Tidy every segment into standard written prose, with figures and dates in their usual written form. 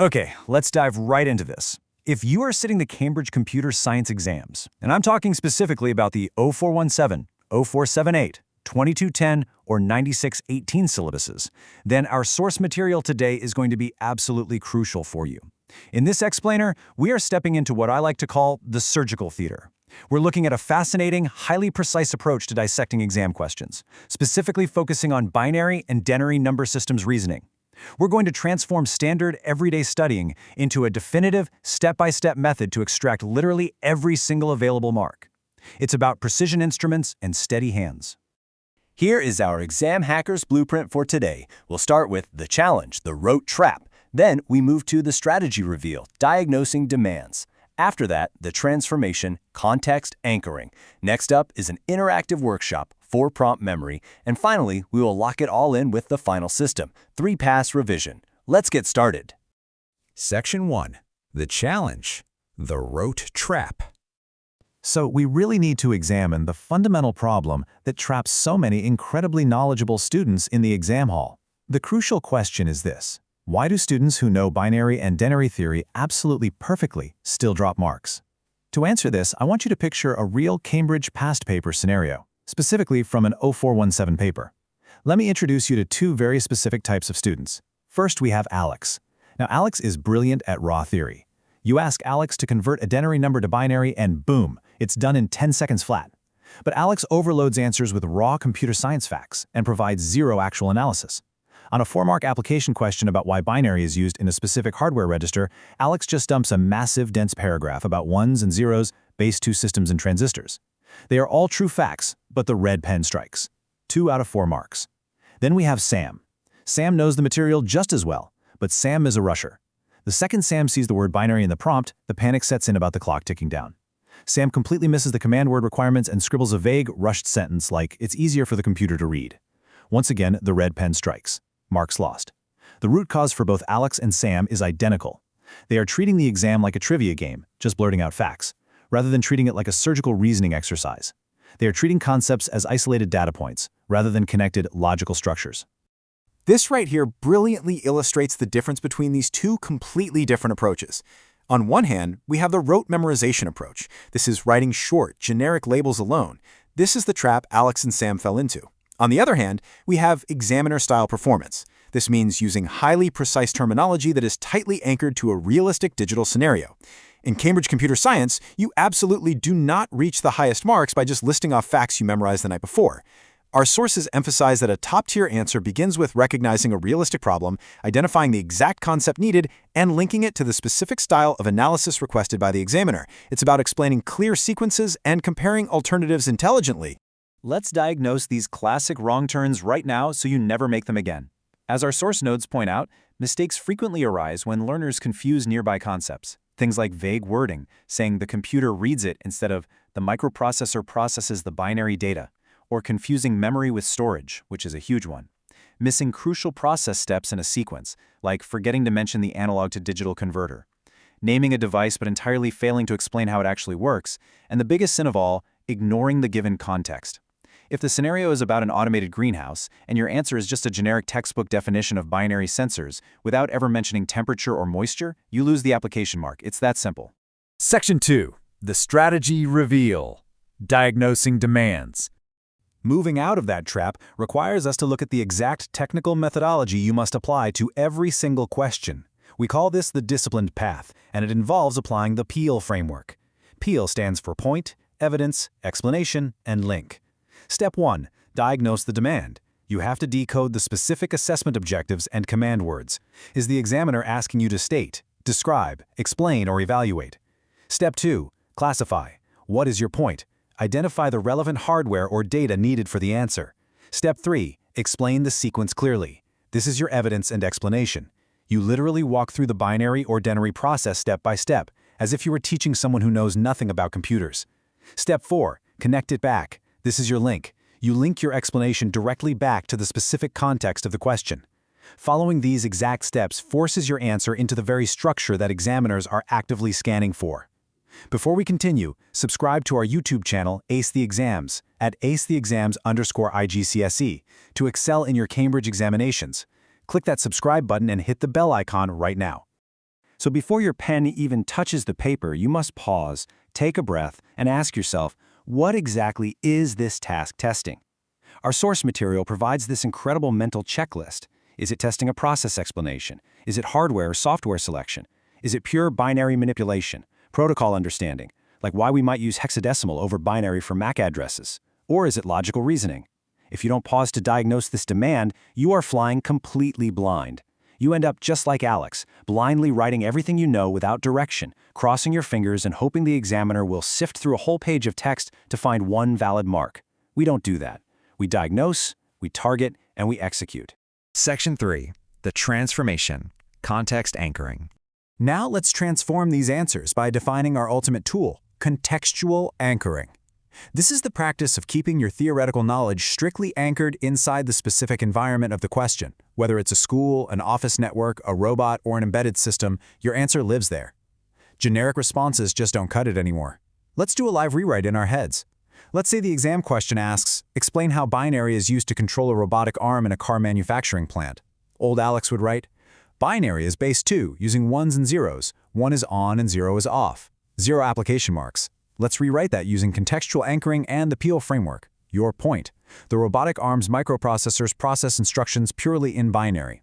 Okay, let's dive right into this. If you are sitting the Cambridge Computer Science exams, and I'm talking specifically about the 0417, 0478, 2210, or 9618 syllabuses, then our source material today is going to be absolutely crucial for you. In this explainer, we are stepping into what I like to call the surgical theater. We're looking at a fascinating, highly precise approach to dissecting exam questions, specifically focusing on binary and Denary number systems reasoning. We're going to transform standard, everyday studying into a definitive, step-by-step method to extract literally every single available mark. It's about precision instruments and steady hands. Here is our exam hacker's blueprint for today. We'll start with the challenge, the rote trap. Then we move to the strategy reveal, diagnosing demands. After that, the transformation, context anchoring. Next up is an interactive workshop, 4-prompt memory, and finally, we will lock it all in with the final system, 3-pass revision. Let's get started. Section 1. The challenge, the rote trap. So we really need to examine the fundamental problem that traps so many incredibly knowledgeable students in the exam hall. The crucial question is this: why do students who know binary and Denary theory absolutely perfectly still drop marks? To answer this, I want you to picture a real Cambridge past paper scenario, specifically from an 0417 paper. Let me introduce you to two very specific types of students. First, we have Alex. Now, Alex is brilliant at raw theory. You ask Alex to convert a Denary number to binary and boom, it's done in 10 seconds flat. But Alex overloads answers with raw computer science facts and provides zero actual analysis. On a 4-mark application question about why binary is used in a specific hardware register, Alex just dumps a massive, dense paragraph about ones and zeros, base 2 systems and transistors. They are all true facts, but the red pen strikes. 2 out of 4 marks. Then we have Sam. Sam knows the material just as well, but Sam is a rusher. The second Sam sees the word binary in the prompt, the panic sets in about the clock ticking down. Sam completely misses the command word requirements and scribbles a vague, rushed sentence like, "It's easier for the computer to read." Once again, the red pen strikes. Marks lost. The root cause for both Alex and Sam is identical. They are treating the exam like a trivia game, just blurting out facts, rather than treating it like a surgical reasoning exercise. They are treating concepts as isolated data points, rather than connected logical structures. This right here brilliantly illustrates the difference between these two completely different approaches. On one hand, we have the rote memorization approach. This is writing short, generic labels alone. This is the trap Alex and Sam fell into. On the other hand, we have examiner-style performance. This means using highly precise terminology that is tightly anchored to a realistic digital scenario. In Cambridge Computer Science, you absolutely do not reach the highest marks by just listing off facts you memorized the night before. Our sources emphasize that a top-tier answer begins with recognizing a realistic problem, identifying the exact concept needed, and linking it to the specific style of analysis requested by the examiner. It's about explaining clear sequences and comparing alternatives intelligently. Let's diagnose these classic wrong turns right now so you never make them again. As our source notes point out, mistakes frequently arise when learners confuse nearby concepts. Things like vague wording, saying the computer reads it instead of the microprocessor processes the binary data, or confusing memory with storage, which is a huge one. Missing crucial process steps in a sequence, like forgetting to mention the analog to digital converter. Naming a device but entirely failing to explain how it actually works, and the biggest sin of all, ignoring the given context. If the scenario is about an automated greenhouse, and your answer is just a generic textbook definition of binary sensors without ever mentioning temperature or moisture, you lose the application mark. It's that simple. Section 2. The strategy reveal, diagnosing demands. Moving out of that trap requires us to look at the exact technical methodology you must apply to every single question. We call this the disciplined path, and it involves applying the PEAL framework. PEAL stands for point, evidence, explanation, and link. Step 1. Diagnose the demand. You have to decode the specific assessment objectives and command words. Is the examiner asking you to state, describe, explain, or evaluate? Step 2. Classify. What is your point? Identify the relevant hardware or data needed for the answer. Step 3. Explain the sequence clearly. This is your evidence and explanation. You literally walk through the binary or Denary process step by step, as if you were teaching someone who knows nothing about computers. Step 4. Connect it back. This is your link. You link your explanation directly back to the specific context of the question. Following these exact steps forces your answer into the very structure that examiners are actively scanning for. Before we continue, subscribe to our YouTube channel, Ace the Exams, at acetheexams_IGCSE to excel in your Cambridge examinations. Click that subscribe button and hit the bell icon right now. So before your pen even touches the paper, you must pause, take a breath, and ask yourself, what exactly is this task testing? Our source material provides this incredible mental checklist. Is it testing a process explanation? Is it hardware or software selection? Is it pure binary manipulation, protocol understanding, like why we might use hexadecimal over binary for MAC addresses? Or is it logical reasoning? If you don't pause to diagnose this demand, you are flying completely blind. You end up just like Alex, blindly writing everything you know without direction, crossing your fingers and hoping the examiner will sift through a whole page of text to find one valid mark. We don't do that. We diagnose, we target, and we execute. Section 3. The transformation, context anchoring. Now let's transform these answers by defining our ultimate tool, contextual anchoring. This is the practice of keeping your theoretical knowledge strictly anchored inside the specific environment of the question. Whether it's a school, an office network, a robot, or an embedded system, your answer lives there. Generic responses just don't cut it anymore. Let's do a live rewrite in our heads. Let's say the exam question asks, explain how binary is used to control a robotic arm in a car manufacturing plant. Old Alex would write, binary is base 2, using ones and zeros. 1 is on and 0 is off. 0 application marks. Let's rewrite that using contextual anchoring and the Peel framework. Your point. The robotic arm's microprocessors process instructions purely in binary.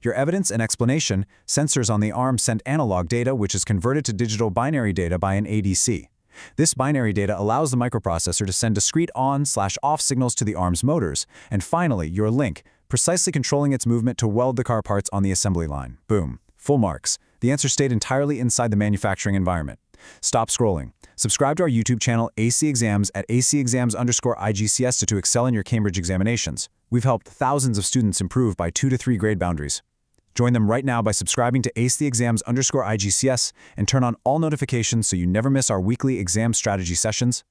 Your evidence and explanation, sensors on the arm sent analog data which is converted to digital binary data by an ADC. This binary data allows the microprocessor to send discrete on/off signals to the arm's motors. And finally, your link, precisely controlling its movement to weld the car parts on the assembly line. Boom. Full marks. The answer stayed entirely inside the manufacturing environment. Stop scrolling. Subscribe to our YouTube channel AC Exams at acexams_IGCSE to excel in your Cambridge examinations. We've helped thousands of students improve by 2 to 3 grade boundaries. Join them right now by subscribing to acexams_IGCS and turn on all notifications so you never miss our weekly exam strategy sessions.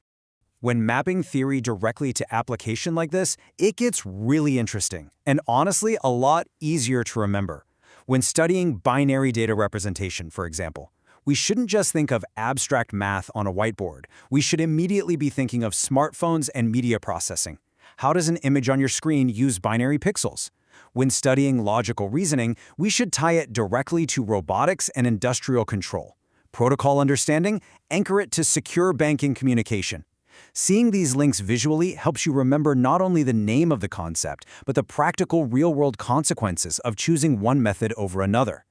When mapping theory directly to application like this, it gets really interesting and honestly a lot easier to remember. When studying binary data representation, for example, we shouldn't just think of abstract math on a whiteboard. We should immediately be thinking of smartphones and media processing. How does an image on your screen use binary pixels? When studying logical reasoning, we should tie it directly to robotics and industrial control. Protocol understanding, anchor it to secure banking communication. Seeing these links visually helps you remember not only the name of the concept, but the practical real-world consequences of choosing one method over another.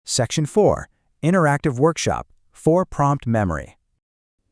Section 4. Interactive Workshop, 4-Prompt Memory.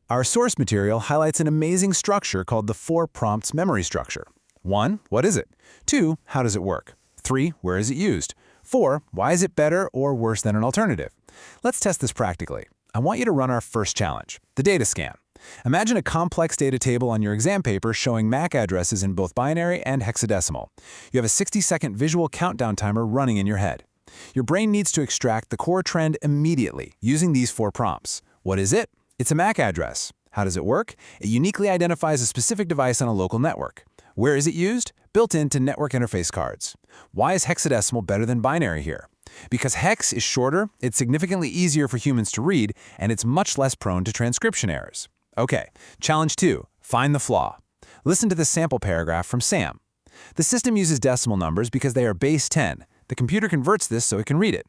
Our source material highlights an amazing structure called the 4 prompts memory structure. 1. What is it? 2. How does it work? 3. Where is it used? 4. Why is it better or worse than an alternative? Let's test this practically. I want you to run our first challenge, the data scan. Imagine a complex data table on your exam paper showing MAC addresses in both binary and hexadecimal. You have a 60-second visual countdown timer running in your head. Your brain needs to extract the core trend immediately using these 4 prompts. What is it? It's a MAC address. How does it work? It uniquely identifies a specific device on a local network. Where is it used? Built into network interface cards. Why is hexadecimal better than binary here? Because hex is shorter, it's significantly easier for humans to read, and it's much less prone to transcription errors. Okay, challenge 2, find the flaw. Listen to this sample paragraph from Sam. The system uses decimal numbers because they are base 10. The computer converts this so it can read it.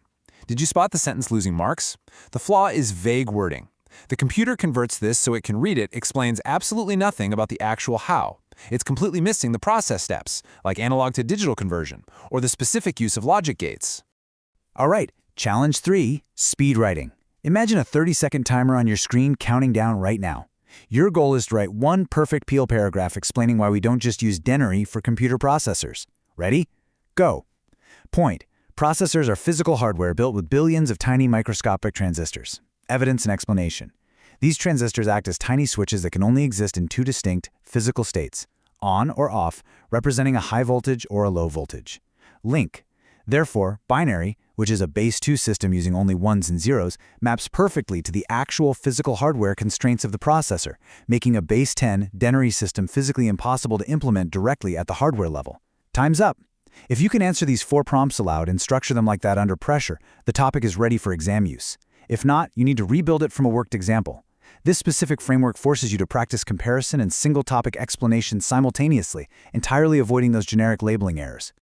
Did you spot the sentence losing marks? The flaw is vague wording. The computer converts this so it can read it explains absolutely nothing about the actual how. It's completely missing the process steps, like analog to digital conversion, or the specific use of logic gates. All right, challenge 3, speed writing. Imagine a 30-second timer on your screen counting down right now. Your goal is to write one perfect Peel paragraph explaining why we don't just use Denary for computer processors. Ready? Go. Point. Processors are physical hardware built with billions of tiny microscopic transistors. Evidence and explanation. These transistors act as tiny switches that can only exist in 2 distinct physical states, on or off, representing a high voltage or a low voltage. Link. Therefore, binary, which is a base 2 system using only ones and zeros, maps perfectly to the actual physical hardware constraints of the processor, making a base 10 Denary system physically impossible to implement directly at the hardware level. Time's up. If you can answer these 4 prompts aloud and structure them like that under pressure, the topic is ready for exam use. If not, you need to rebuild it from a worked example. This specific framework forces you to practice comparison and single-topic explanation simultaneously, entirely avoiding those generic labeling errors.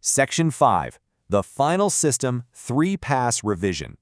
Section 5. The Final System 3-Pass Revision.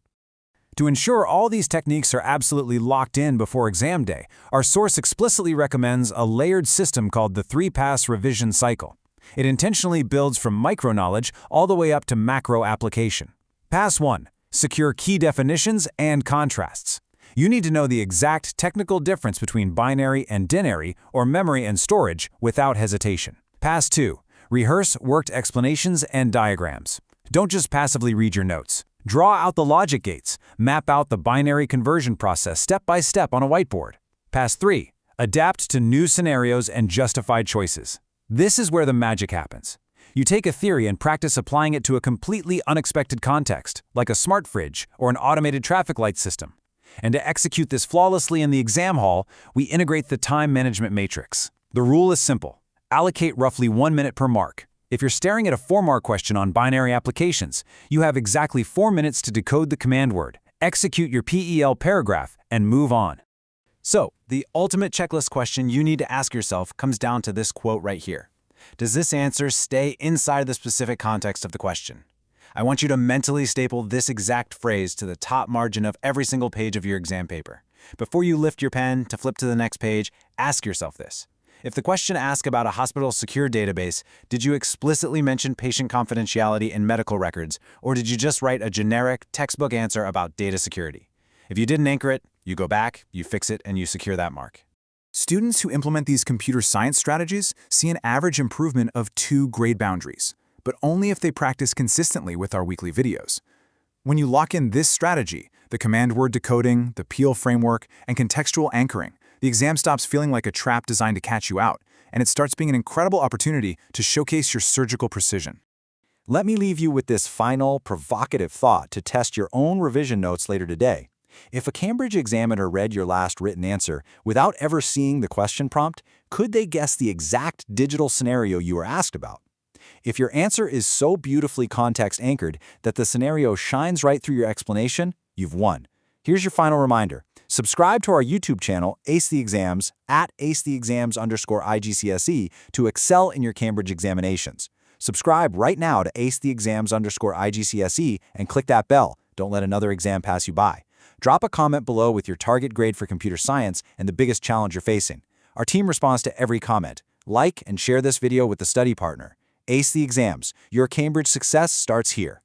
To ensure all these techniques are absolutely locked in before exam day, our source explicitly recommends a layered system called the 3-pass revision cycle. It intentionally builds from micro-knowledge all the way up to macro application. Pass 1. Secure key definitions and contrasts. You need to know the exact technical difference between binary and denary, or memory and storage, without hesitation. Pass 2. Rehearse worked explanations and diagrams. Don't just passively read your notes. Draw out the logic gates. Map out the binary conversion process step by step on a whiteboard. Pass 3. Adapt to new scenarios and justified choices. This is where the magic happens. You take a theory and practice applying it to a completely unexpected context, like a smart fridge or an automated traffic light system. And to execute this flawlessly in the exam hall, we integrate the time management matrix. The rule is simple. Allocate roughly 1 minute per mark. If you're staring at a 4-mark question on binary applications, you have exactly 4 minutes to decode the command word, execute your PEL paragraph, and move on. So, the ultimate checklist question you need to ask yourself comes down to this quote right here. Does this answer stay inside the specific context of the question? I want you to mentally staple this exact phrase to the top margin of every single page of your exam paper. Before you lift your pen to flip to the next page, ask yourself this. If the question asks about a hospital's secure database, did you explicitly mention patient confidentiality in medical records, or did you just write a generic, textbook answer about data security? If you didn't anchor it, you go back, you fix it, and you secure that mark. Students who implement these computer science strategies see an average improvement of 2 grade boundaries, but only if they practice consistently with our weekly videos. When you lock in this strategy, the command word decoding, the PEL framework, and contextual anchoring, the exam stops feeling like a trap designed to catch you out, and it starts being an incredible opportunity to showcase your surgical precision. Let me leave you with this final, provocative thought to test your own revision notes later today. If a Cambridge examiner read your last written answer without ever seeing the question prompt, could they guess the exact digital scenario you were asked about? If your answer is so beautifully context-anchored that the scenario shines right through your explanation, you've won. Here's your final reminder. Subscribe to our YouTube channel, Ace the Exams, at @acetheexams_IGCSE to excel in your Cambridge examinations. Subscribe right now to @acetheexams_IGCSE and click that bell. Don't let another exam pass you by. Drop a comment below with your target grade for computer science and the biggest challenge you're facing. Our team responds to every comment. Like and share this video with a study partner. Ace the Exams. Your Cambridge success starts here.